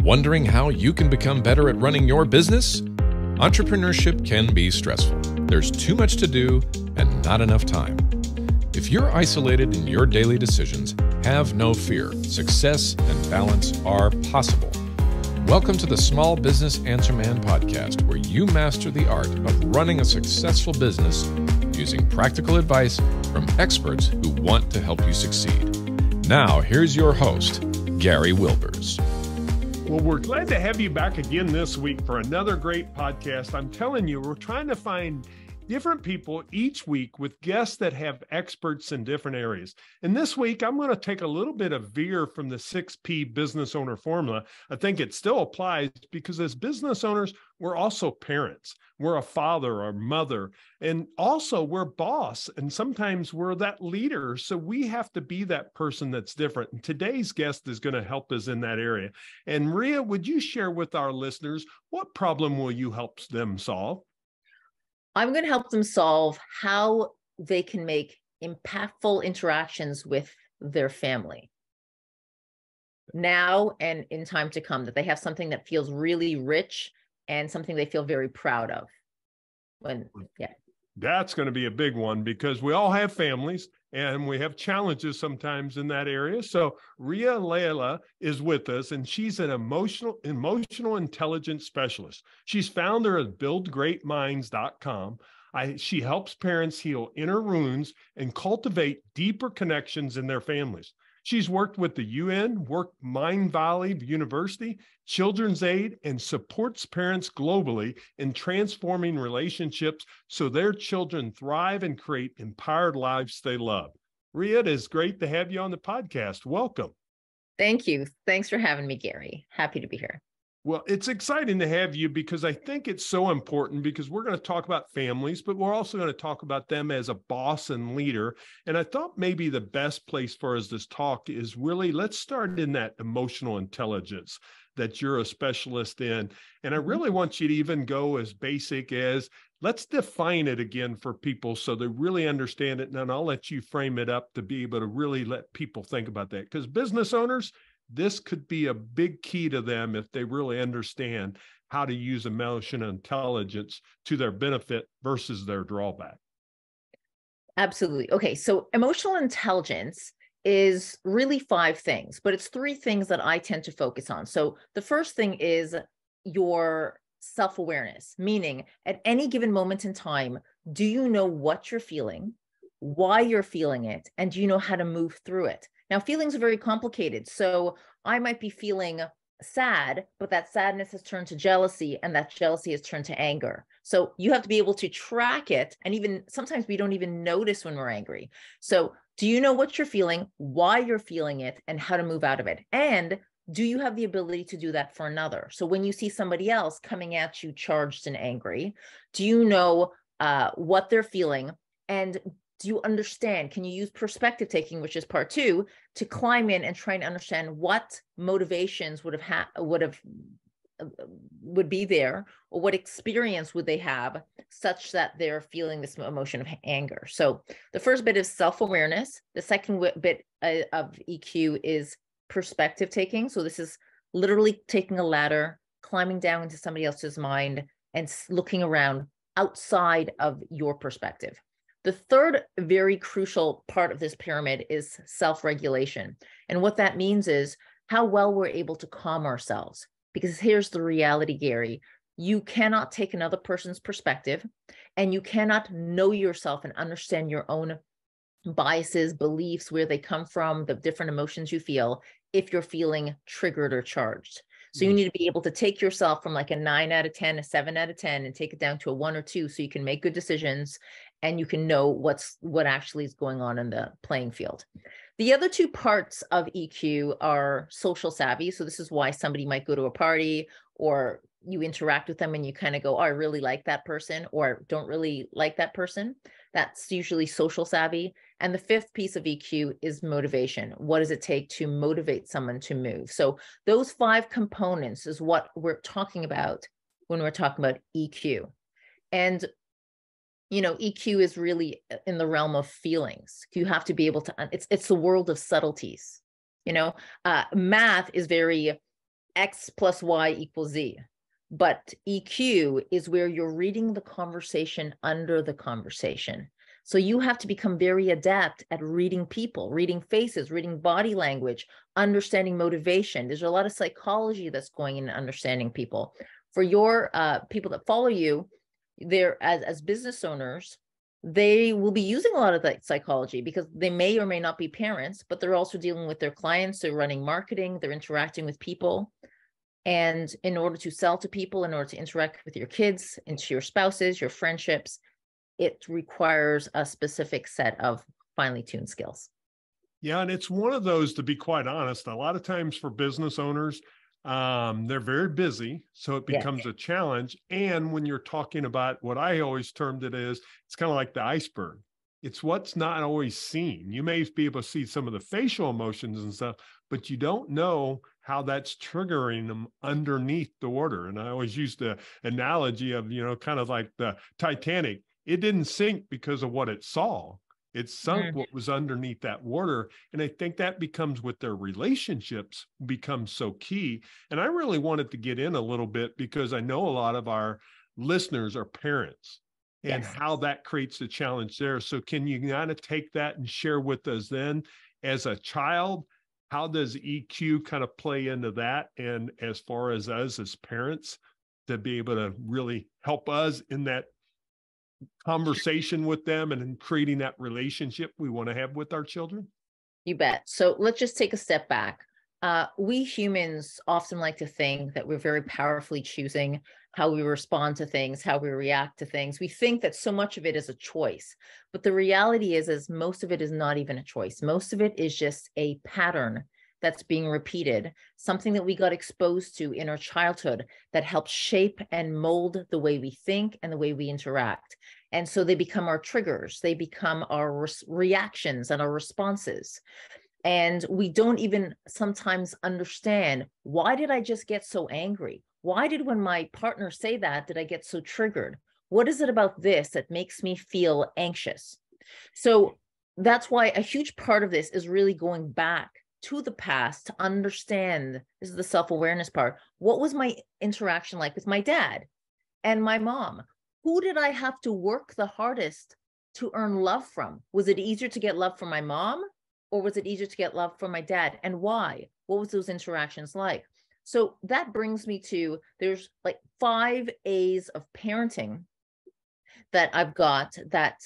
Wondering how you can become better at running your business? Entrepreneurship can be stressful. There's too much to do and not enough time. If you're isolated in your daily decisions, have no fear. Success and balance are possible. Welcome to the Small Business Answer Man podcast, where you master the art of running a successful business using practical advice from experts who want to help you succeed. Now, here's your host, Gary Wilbers. Well, we're glad to have you back again this week for another great podcast. I'm telling you, we're trying to find different people each week with guests that have experts in different areas. And this week, I'm going to take a little bit of veer from the 6P business owner formula. I think it still applies because as business owners, we're also parents. We're a father or mother, and also we're boss. And sometimes we're that leader. So we have to be that person that's different. And today's guest is going to help us in that area. And Rhea, would you share with our listeners, what problem will you help them solve? I'm going to help them solve how they can make impactful interactions with their family now and in time to come, that they have something that feels really rich and something they feel very proud of. That's going to be a big one because we all have families and we have challenges sometimes in that area. So Rhea Lalla is with us, and she's an emotional intelligence specialist. She's founder of buildgreatminds.com. She helps parents heal inner wounds and cultivate deeper connections in their families. She's worked with the UN, Mind Valley University, Children's Aid, and supports parents globally in transforming relationships so their children thrive and create empowered lives they love. Rhea, it is great to have you on the podcast. Welcome. Thank you. Thanks for having me, Gary. Happy to be here. Well, it's exciting to have you because I think it's so important because we're going to talk about families, but we're also going to talk about them as a boss and leader. And I thought maybe the best place for us to talk is really, let's start in that emotional intelligence that you're a specialist in. And I really want you to even go as basic as, let's define it again for people so they really understand it. And then I'll let you frame it up to be able to really let people think about that. Because business owners, this could be a big key to them if they really understand how to use emotional intelligence to their benefit versus their drawback. Absolutely. Okay, so emotional intelligence is really 5 things, but it's 3 things that I tend to focus on. So the first thing is your self-awareness, meaning at any given moment in time, do you know what you're feeling, why you're feeling it, and do you know how to move through it? Now, feelings are very complicated. So I might be feeling sad, but that sadness has turned to jealousy, and that jealousy has turned to anger. So you have to be able to track it. And even sometimes we don't even notice when we're angry. So do you know what you're feeling, why you're feeling it, and how to move out of it? And do you have the ability to do that for another? So when you see somebody else coming at you charged and angry, do you know what they're feeling? And do you understand? Can you use perspective taking, which is part 2, to climb in and try and understand what motivations would be there, or what experience would they have such that they're feeling this emotion of anger? So the first bit is self-awareness. The second bit of EQ is perspective taking. So this is literally taking a ladder, climbing down into somebody else's mind and looking around outside of your perspective. The third very crucial part of this pyramid is self-regulation. And what that means is how well we're able to calm ourselves. Because here's the reality, Gary, you cannot take another person's perspective, and you cannot know yourself and understand your own biases, beliefs, where they come from, the different emotions you feel, if you're feeling triggered or charged. So you need to be able to take yourself from like a 9 out of 10, a 7 out of 10, and take it down to a 1 or 2 so you can make good decisions and you can know what actually is going on in the playing field. The other 2 parts of EQ are social savvy. So this is why somebody might go to a party, or you interact with them and you kind of go, oh, I really like that person, or don't really like that person. That's usually social savvy. And the 5th piece of EQ is motivation. What does it take to motivate someone to move? So those 5 components is what we're talking about when we're talking about EQ. And you know, EQ is really in the realm of feelings. You have to be able to, it's the world of subtleties. You know, math is very X plus Y equals Z. But EQ is where you're reading the conversation under the conversation. So you have to become very adept at reading people, reading faces, reading body language, understanding motivation. There's a lot of psychology that's going in understanding people. For your people that follow you, they're as business owners, they will be using a lot of that psychology because they may or may not be parents, but they're also dealing with their clients. They're running marketing, they're interacting with people. And in order to sell to people, in order to interact with your kids, into your spouses, your friendships, it requires a specific set of finely tuned skills. Yeah, and it's one of those, to be quite honest, a lot of times for business owners, they're very busy, so it becomes a challenge. And when you're talking about what I always termed it as, it's kind of like the iceberg. It's what's not always seen. You may be able to see some of the facial emotions and stuff, but you don't know how that's triggering them underneath the water. And I always use the analogy of, kind of like the Titanic. It didn't sink because of what it saw. It sunk what was underneath that water. And I think that becomes with their relationships becomes so key. And I really wanted to get in a little bit because I know a lot of our listeners are parents and how that creates a challenge there. So can you kind of take that and share with us then as a child, how does EQ kind of play into that? And as far as us as parents to be able to really help us in that conversation with them and in creating that relationship we want to have with our children? You bet. So let's just take a step back. We humans often like to think that we're very powerfully choosing how we respond to things, how we react to things. We think that so much of it is a choice, but the reality is most of it is not even a choice. Most of it is just a pattern that's being repeated, something that we got exposed to in our childhood that helps shape and mold the way we think and the way we interact. And so they become our triggers, they become our reactions and our responses. And we don't even sometimes understand, why did I just get so angry? Why did, when my partner say that, did I get so triggered? What is it about this that makes me feel anxious? So that's why a huge part of this is really going back to the past to understand, this is the self-awareness part. What was my interaction like with my dad and my mom? Who did I have to work the hardest to earn love from? Was it easier to get love from my mom, or was it easier to get love from my dad? And why? What was those interactions like? So that brings me to, there's like 5 A's of parenting that I've got that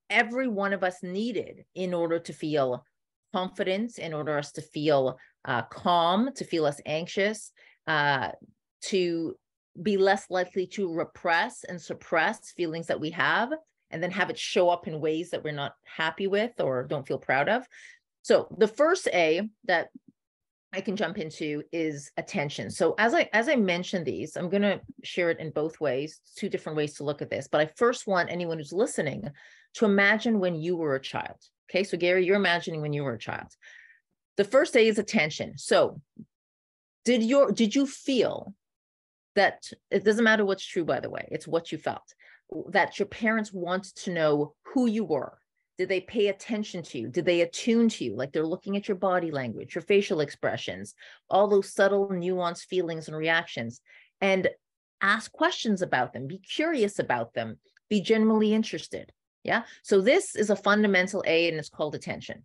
every one of us needed in order to feel confident, in order for us to feel calm, to feel less anxious, to be less likely to repress and suppress feelings that we have, and then have it show up in ways that we're not happy with or don't feel proud of. So the first A that I can jump into is attention. So as I mentioned these, I'm going to share it in both ways, 2 different ways to look at this. But I first want anyone who's listening to imagine when you were a child. Okay, so Gary, you're imagining when you were a child. The first A is attention. So did you feel that, it doesn't matter what's true, by the way, it's what you felt, that your parents wanted to know who you were? Did they pay attention to you? Did they attune to you? Like they're looking at your body language, your facial expressions, all those subtle, nuanced feelings and reactions, and ask questions about them, be curious about them, be genuinely interested. Yeah. So this is a fundamental A, and it's called attention.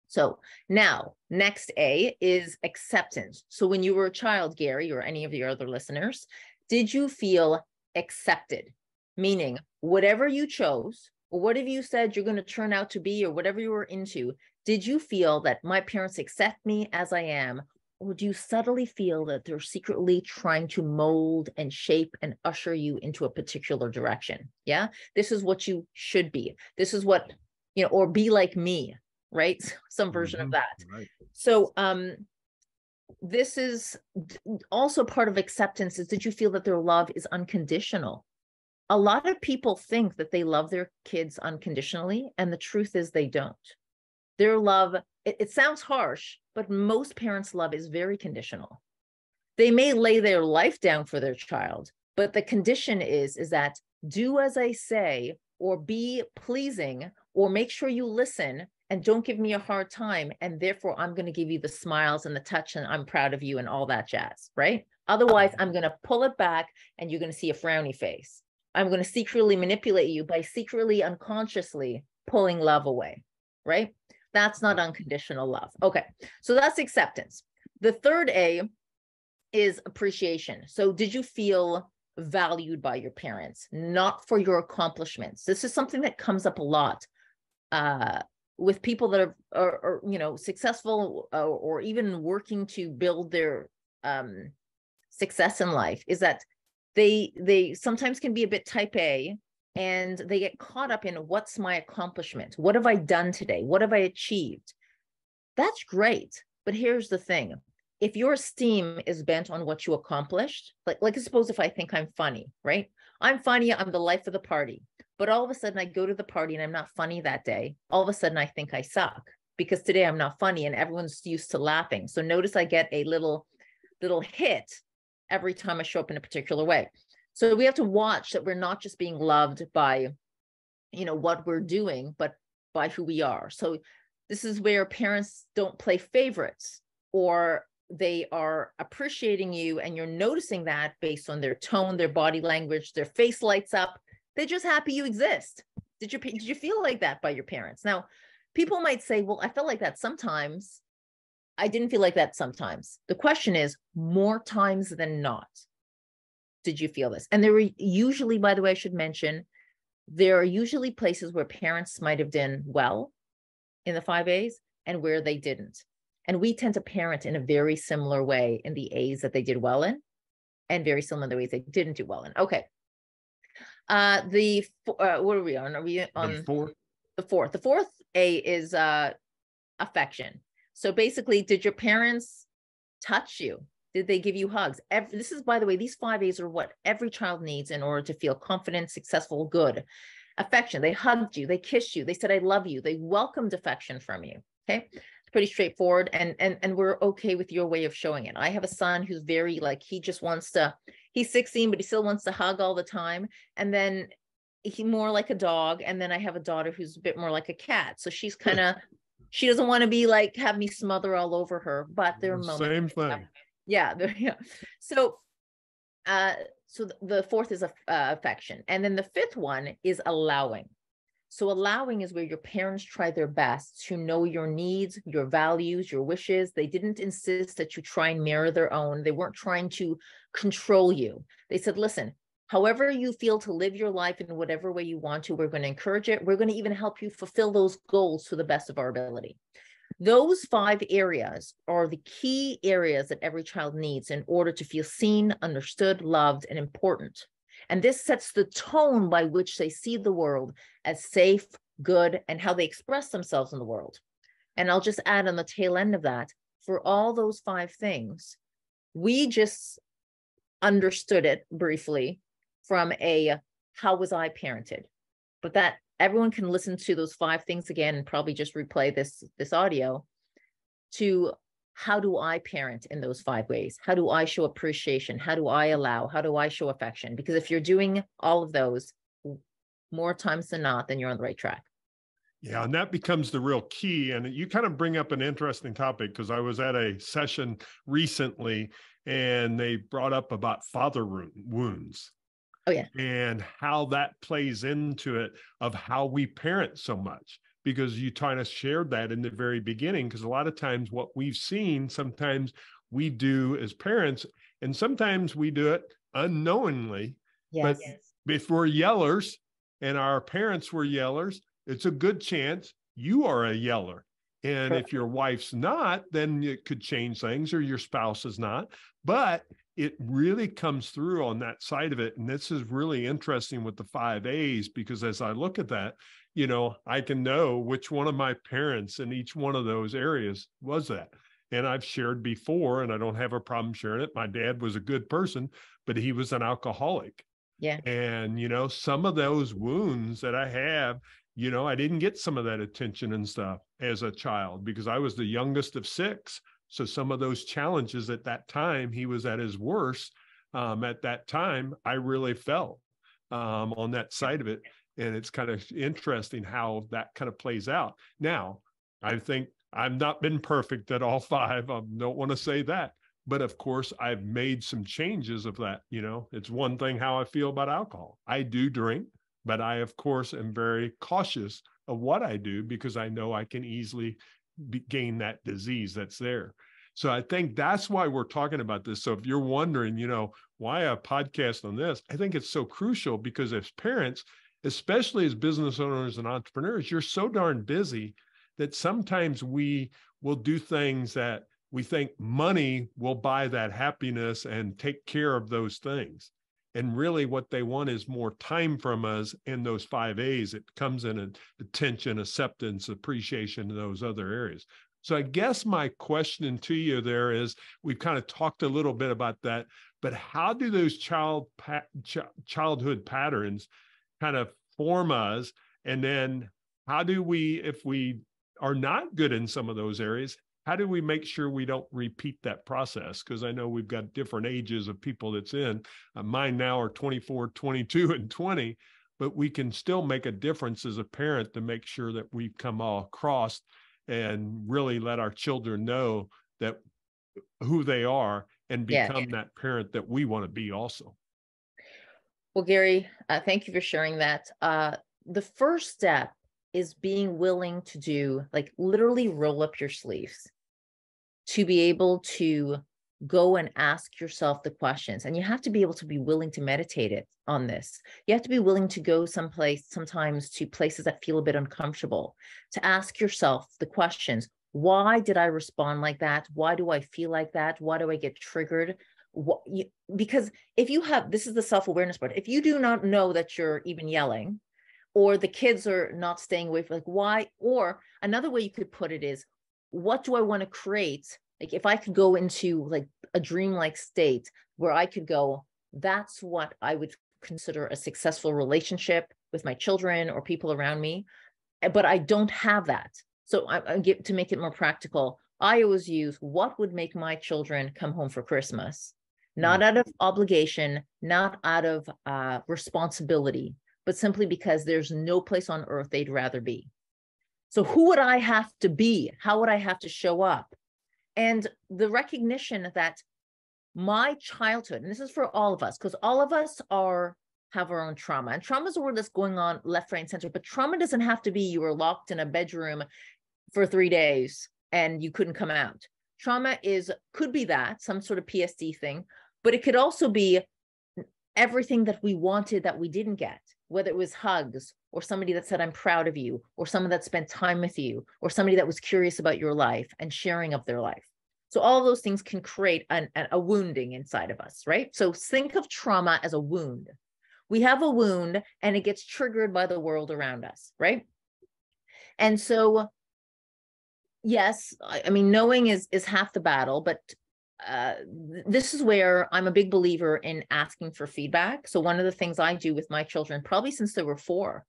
So now, next A is acceptance. So when you were a child, Gary, or any of your other listeners, did you feel accepted? Meaning, whatever you chose, or whatever you said you're going to turn out to be, or whatever you were into, did you feel that my parents accept me as I am? Or do you subtly feel that they're secretly trying to mold and shape and usher you into a particular direction? Yeah, this is what you should be. This is what, or be like me, right? Some version of that. Right. So this is also part of acceptance, is did you feel that their love is unconditional? A lot of people think that they love their kids unconditionally, and the truth is they don't. Their love, it sounds harsh, but most parents' love is very conditional. They may lay their life down for their child, but the condition is that do as I say, or be pleasing, or make sure you listen, and don't give me a hard time. And therefore, I'm going to give you the smiles and the touch and I'm proud of you and all that jazz, right? Otherwise, I'm going to pull it back and you're going to see a frowny face. I'm going to secretly manipulate you by secretly, unconsciously pulling love away, right? That's not unconditional love. Okay, so that's acceptance. The third A is appreciation. So did you feel valued by your parents, not for your accomplishments? This is something that comes up a lot with people that are you know, successful or even working to build their success in life, is that they sometimes can be a bit type A, and they get caught up in what's my accomplishment? What have I done today? What have I achieved? That's great. But here's the thing. If your esteem is bent on what you accomplished, like suppose if I think I'm funny, right? I'm funny, I'm the life of the party. But all of a sudden I go to the party and I'm not funny that day. All of a sudden I think I suck because today I'm not funny and everyone's used to laughing. So notice I get a little hit every time I show up in a particular way. So we have to watch that we're not just being loved by, you know, what we're doing, but by who we are. So this is where parents don't play favorites, or they are appreciating you and you're noticing that based on their tone, their body language, their face lights up. They're just happy you exist. Did you feel like that by your parents? Now, people might say, well, I felt like that sometimes. I didn't feel like that sometimes. The question is, more times than not, did you feel this? And there were usually, by the way, I should mention, there are usually places where parents might have done well in the 5 A's and where they didn't. And we tend to parent in a very similar way in the A's that they did well in, and very similar in the ways they didn't do well in. Okay. What are we on? Are we on the fourth? The fourth A is affection. So basically, did your parents touch you? Did they give you hugs? This is, by the way, these 5 A's are what every child needs in order to feel confident, successful, good. Affection. They hugged you. They kissed you. They said, I love you. They welcomed affection from you. Okay. It's pretty straightforward. And we're okay with your way of showing it. I have a son who's very he just wants to, he's 16, but he still wants to hug all the time. And then he's more like a dog. And then I have a daughter who's a bit more like a cat. So she's kind of, she doesn't want to be have me smother all over her, but there are moments. Same thing. Yeah. Yeah. So the fourth is affection. And then the fifth one is allowing. So allowing is where your parents try their best to know your needs, your values, your wishes. They didn't insist that you try and mirror their own. They weren't trying to control you. They said, listen, however you feel to live your life in whatever way you want to, we're going to encourage it. We're going to even help you fulfill those goals to the best of our ability. Those 5 areas are the key areas that every child needs in order to feel seen, understood, loved, and important. And this sets the tone by which they see the world as safe, good, and how they express themselves in the world. And I'll just add on the tail end of that, for all those 5 things, we just understood it briefly from a, how was I parented? But that everyone can listen to those 5 things again and probably just replay this audio to, how do I parent in those 5 ways? How do I show appreciation? How do I allow? How do I show affection? Because if you're doing all of those more times than not, then you're on the right track. Yeah, and that becomes the real key. And you kind of bring up an interesting topic, because I was at a session recently and they brought up about father wounds. Oh, yeah. And how that plays into it, of how we parent so much, because you kind of shared that in the very beginning, because a lot of times what we've seen, sometimes we do as parents, and sometimes we do it unknowingly. Yes. But if we're yellers and our parents were yellers, it's a good chance you are a yeller. And if your wife's not, then it could change things, or your spouse is not. But it really comes through on that side of it. And this is really interesting with the 5 A's, because as I look at that, you know, I can know which one of my parents in each one of those areas was that. And I've shared before, and I don't have a problem sharing it. My dad was a good person, but he was an alcoholic. Yeah. And, you know, some of those wounds that I have, you know, I didn't get some of that attention and stuff as a child, because I was the youngest of 6. So some of those challenges at that time, he was at his worst. At that time, I really felt on that side of it. And it's kind of interesting how that kind of plays out. Now, I think I've not been perfect at all five. I don't want to say that. But of course, I've made some changes of that. It's one thing how I feel about alcohol. I do drink, but I, of course, am very cautious of what I do because I know I can easily gain that disease that's there. So I think that's why we're talking about this. So if you're wondering, why a podcast on this, I think it's so crucial because as parents, especially as business owners and entrepreneurs, you're so darn busy that sometimes we will do things that we think money will buy that happiness and take care of those things. And really what they want is more time from us in those 5 A's. It comes in attention, acceptance, appreciation, and those other areas. So I guess my question to you there is, we've kind of talked a little bit about that, but how do those childhood patterns kind of form us? And then how do we, if we are not good in some of those areas, how do we make sure we don't repeat that process? Because I know we've got different ages of people that's in. Mine now are 24, 22, and 20, but we can still make a difference as a parent to make sure that we've come all across and really let our children know that who they are and become that parent that we want to be also. Well, Gary, thank you for sharing that. The first step is being willing to do, like, literally roll up your sleeves to be able to go and ask yourself the questions. And you have to be able to be willing to meditate it on this. You have to be willing to go sometimes to places that feel a bit uncomfortable, to ask yourself the questions. Why did I respond like that? Why do I feel like that? Why do I get triggered? Because if you have, this is the self-awareness part. If you do not know that you're even yelling, or the kids are not staying away from, like, why? Or another way you could put it is, what do I want to create? Like, if I could go into like a dreamlike state where I could go, that's what I would consider a successful relationship with my children or people around me. But I don't have that. So to make it more practical, I always use, what would make my children come home for Christmas? Not out of obligation, not out of responsibility, but simply because there's no place on earth they'd rather be. So who would I have to be? How would I have to show up? And the recognition that my childhood, and this is for all of us, because all of us have our own trauma. And trauma is a word that's going on left, right, and center. But trauma doesn't have to be you were locked in a bedroom for 3 days and you couldn't come out. Trauma could be that, some sort of PSD thing, but it could also be everything that we wanted that we didn't get, whether it was hugs, or somebody that said, I'm proud of you, or someone that spent time with you, or somebody that was curious about your life and sharing of their life. So all of those things can create a wounding inside of us, right? So think of trauma as a wound. We have a wound and it gets triggered by the world around us, right? And so, yes, I mean, knowing is half the battle, but this is where I'm a big believer in asking for feedback. So one of the things I do with my children, probably since they were 4,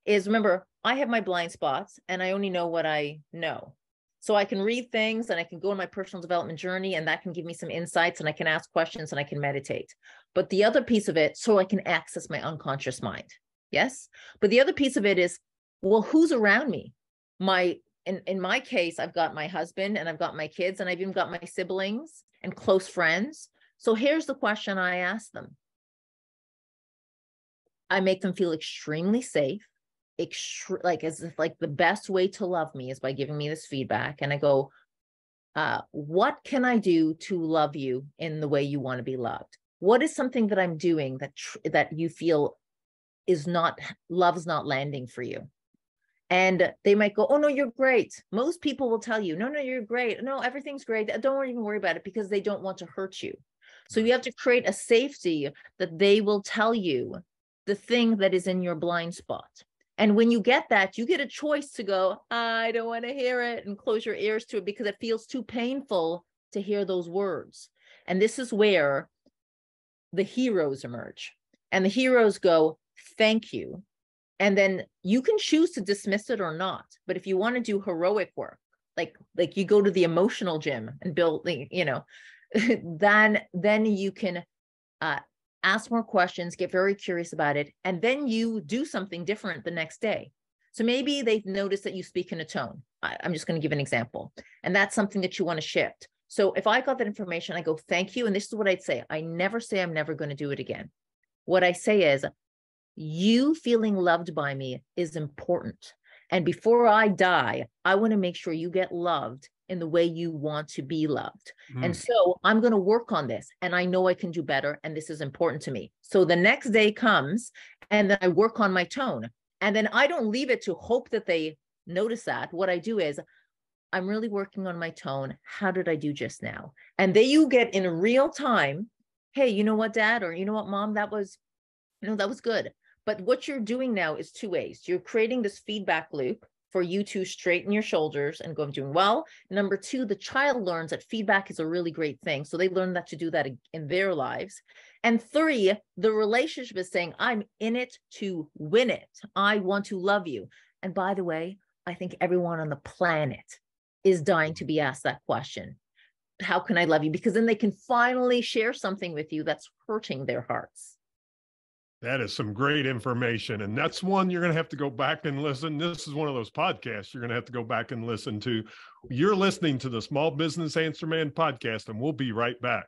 is, remember, I have my blind spots and I only know what I know. So I can read things and I can go on my personal development journey, and that can give me some insights, and I can ask questions and I can meditate. But the other piece of it, so I can access my unconscious mind. Yes. But the other piece of it is, well, who's around me? In my case, I've got my husband and I've got my kids, and I've even got my siblings and close friends. So here's the question I ask them. I make them feel extremely safe, as if like the best way to love me is by giving me this feedback. And I go, what can I do to love you in the way you want to be loved? What is something that I'm doing that you feel love's not landing for you? And they might go, oh, no, you're great. Most people will tell you, no, you're great. No, everything's great. Don't even worry about it, because they don't want to hurt you. So you have to create a safety that they will tell you the thing that is in your blind spot. And when you get that, you get a choice to go, I don't want to hear it, and close your ears to it because it feels too painful to hear those words. And this is where the heroes emerge. And the heroes go, thank you. And then you can choose to dismiss it or not. But if you want to do heroic work, like you go to the emotional gym and build, then you can ask more questions, get very curious about it, and then you do something different the next day. So maybe they've noticed that you speak in a tone. I'm just going to give an example. And that's something that you want to shift. So if I got that information, I go, thank you. And this is what I'd say. I never say I'm never going to do it again. What I say is, you feeling loved by me is important. And before I die, I want to make sure you get loved in the way you want to be loved. And so I'm going to work on this, and I know I can do better. And this is important to me. So the next day comes, and then I work on my tone. And then I don't leave it to hope that they notice that. What I do is, I'm really working on my tone. How did I do just now? And then you get in real time, hey, you know what, Dad, or you know what, Mom, that was good. But what you're doing now is two ways. You're creating this feedback loop for you to straighten your shoulders and go, I'm doing well. Number two, the child learns that feedback is a really great thing. So they learn that to do that in their lives. And three, the relationship is saying, I'm in it to win it. I want to love you. And by the way, I think everyone on the planet is dying to be asked that question. How can I love you? Because then they can finally share something with you that's hurting their hearts. That is some great information. And that's one you're going to have to go back and listen. This is one of those podcasts you're going to have to go back and listen to. You're listening to the Small Business Answer Man podcast, and we'll be right back.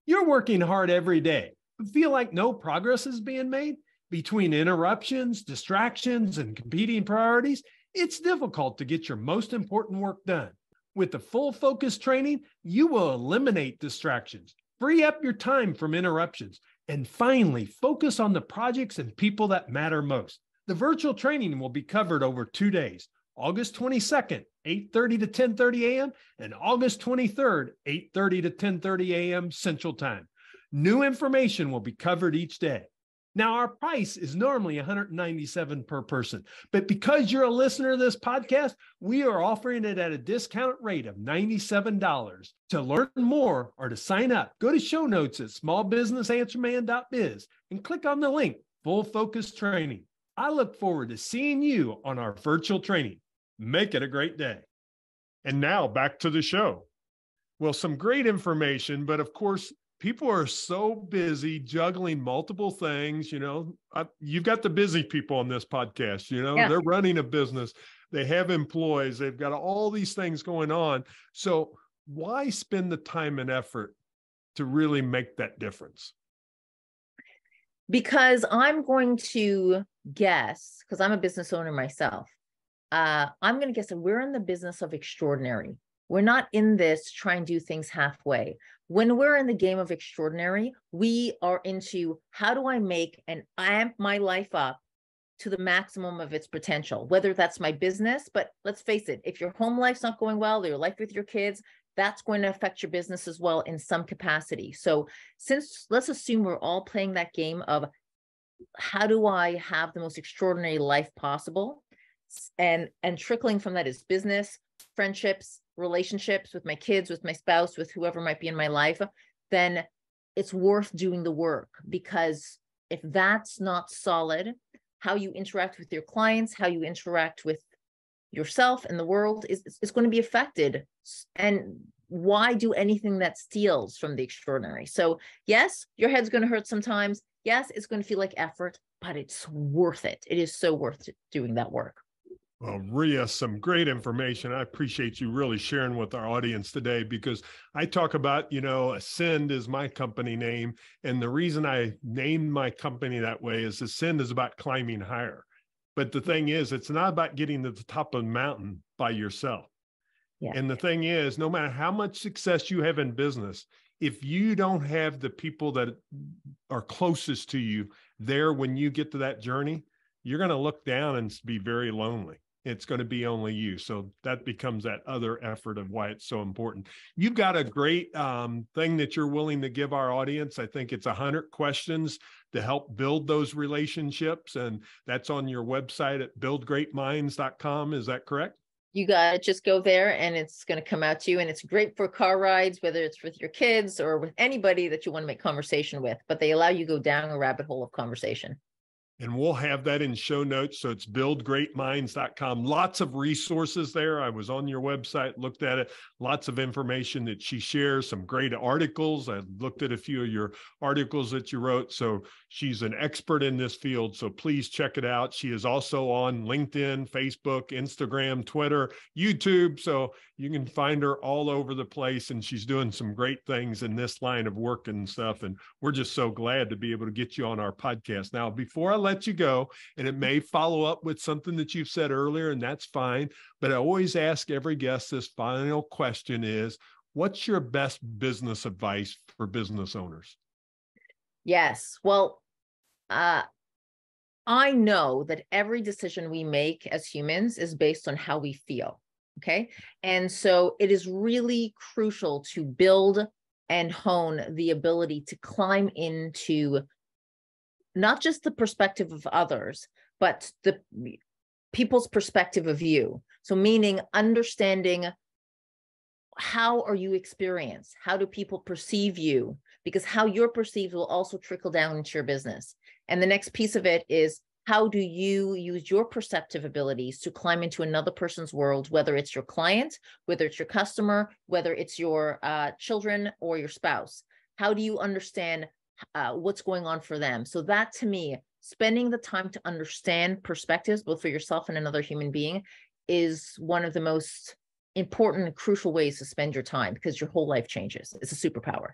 You're working hard every day, but feel like no progress is being made? Between interruptions, distractions, and competing priorities, it's difficult to get your most important work done. With the full focus training, you will eliminate distractions, free up your time from interruptions, and finally focus on the projects and people that matter most. The virtual training will be covered over 2 days, August 22nd, 8:30 to 10:30 a.m. and August 23rd, 8:30 to 10:30 a.m. Central Time. New information will be covered each day. Now, our price is normally $197 per person, but because you're a listener to this podcast, we are offering it at a discounted rate of $97. To learn more or to sign up, go to show notes at smallbusinessanswerman.biz and click on the link, Full Focus Training. I look forward to seeing you on our virtual training. Make it a great day. And now back to the show. Well, some great information, but of course, people are so busy juggling multiple things. You've got the busy people on this podcast, They're running a business. They have employees. They've got all these things going on. So why spend the time and effort to really make that difference? Because I'm going to guess, because I'm a business owner myself, I'm going to guess that we're in the business of extraordinary. We're not in this to try and do things halfway. When we're in the game of extraordinary, we are into how do I make and amp my life up to the maximum of its potential, whether that's my business, but let's face it, if your home life's not going well, or your life with your kids, that's going to affect your business as well in some capacity. So let's assume we're all playing that game of how do I have the most extraordinary life possible? And trickling from that is business, friendships, relationships with my kids, with my spouse, with whoever might be in my life, then it's worth doing the work. Because if that's not solid, how you interact with your clients, how you interact with yourself and the world is going to be affected. And why do anything that steals from the extraordinary? So yes, your head's going to hurt sometimes. Yes, it's going to feel like effort, but it's worth it. It is so worth doing that work. Well, Rhea, some great information. I appreciate you really sharing with our audience today, because I talk about, Ascend is my company name. And the reason I named my company that way is Ascend is about climbing higher. But the thing is, it's not about getting to the top of the mountain by yourself. Yeah. And the thing is, no matter how much success you have in business, if you don't have the people that are closest to you there when you get to that journey, you're going to look down and be very lonely. It's going to be only you. So that becomes that other effort of why it's so important. You've got a great thing that you're willing to give our audience. I think it's 100 questions to help build those relationships. And that's on your website at buildgreatminds.com. Is that correct? You got to just go there and it's going to come out to you. And it's great for car rides, whether it's with your kids or with anybody that you want to make conversation with, but they allow you to go down a rabbit hole of conversation. And we'll have that in show notes. So it's buildgreatminds.com. Lots of resources there. I was on your website, looked at it. Lots of information that she shares, some great articles. I looked at a few of your articles that you wrote. So she's an expert in this field. So please check it out. She is also on LinkedIn, Facebook, Instagram, Twitter, YouTube. So you can find her all over the place. And she's doing some great things in this line of work and stuff. And we're just so glad to be able to get you on our podcast. Now, before I let you go, and it may follow up with something that you've said earlier, and that's fine, but I always ask every guest this final question is, what's your best business advice for business owners? Yes. Well, I know that every decision we make as humans is based on how we feel. Okay. And so it is really crucial to build and hone the ability to climb into not just the perspective of others, but the people's perspective of you. So meaning understanding, how are you experienced? How do people perceive you? Because how you're perceived will also trickle down into your business. And the next piece of it is, how do you use your perceptive abilities to climb into another person's world, whether it's your client, whether it's your customer, whether it's your children or your spouse? How do you understand what's going on for them? So that, to me, spending the time to understand perspectives, both for yourself and another human being, is one of the most important and crucial ways to spend your time, because your whole life changes. It's a superpower.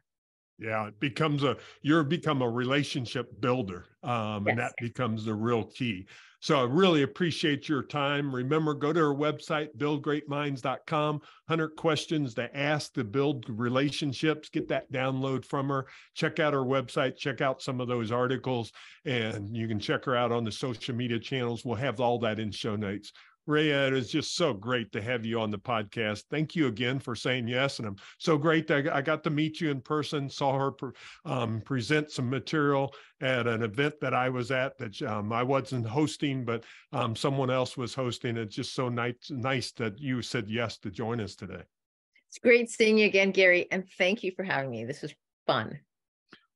Yeah, it becomes you're become a relationship builder. Yes. And that becomes the real key. So I really appreciate your time. Remember, go to her website, buildgreatminds.com, 100 questions to ask to build relationships. Get that download from her. Check out her website. Check out some of those articles, and you can check her out on the social media channels. We'll have all that in show notes. Rhea, it is just so great to have you on the podcast. Thank you again for saying yes. And I'm so great that I got to meet you in person, saw her present some material at an event that I was at that I wasn't hosting, but someone else was hosting. It's just so nice that you said yes to join us today. It's great seeing you again, Gary. And thank you for having me. This was fun.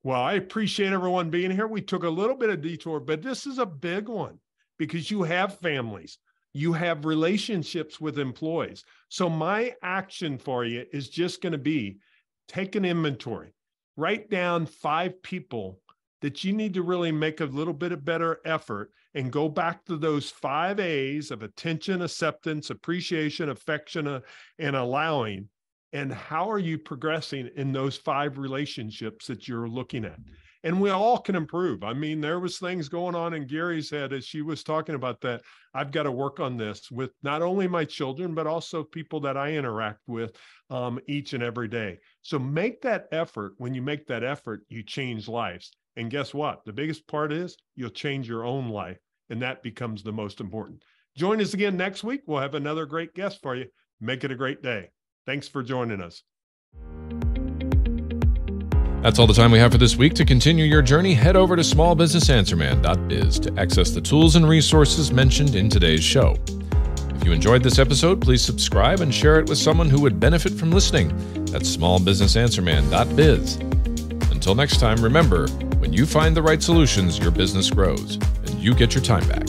Well, I appreciate everyone being here. We took a little bit of detour, but this is a big one because you have families. You have relationships with employees. So my action for you is just going to be, take an inventory, write down 5 people that you need to really make a little bit of better effort, and go back to those 5 A's of attention, acceptance, appreciation, affection, and allowing. And how are you progressing in those 5 relationships that you're looking at? And we all can improve. I mean, there was things going on in Gary's head as she was talking about that. I've got to work on this with not only my children, but also people that I interact with each and every day. So make that effort. When you make that effort, you change lives. And guess what? The biggest part is you'll change your own life. And that becomes the most important. Join us again next week. We'll have another great guest for you. Make it a great day. Thanks for joining us. That's all the time we have for this week. To continue your journey, head over to smallbusinessanswerman.biz to access the tools and resources mentioned in today's show. If you enjoyed this episode, please subscribe and share it with someone who would benefit from listening. That's smallbusinessanswerman.biz. Until next time, remember, when you find the right solutions, your business grows and you get your time back.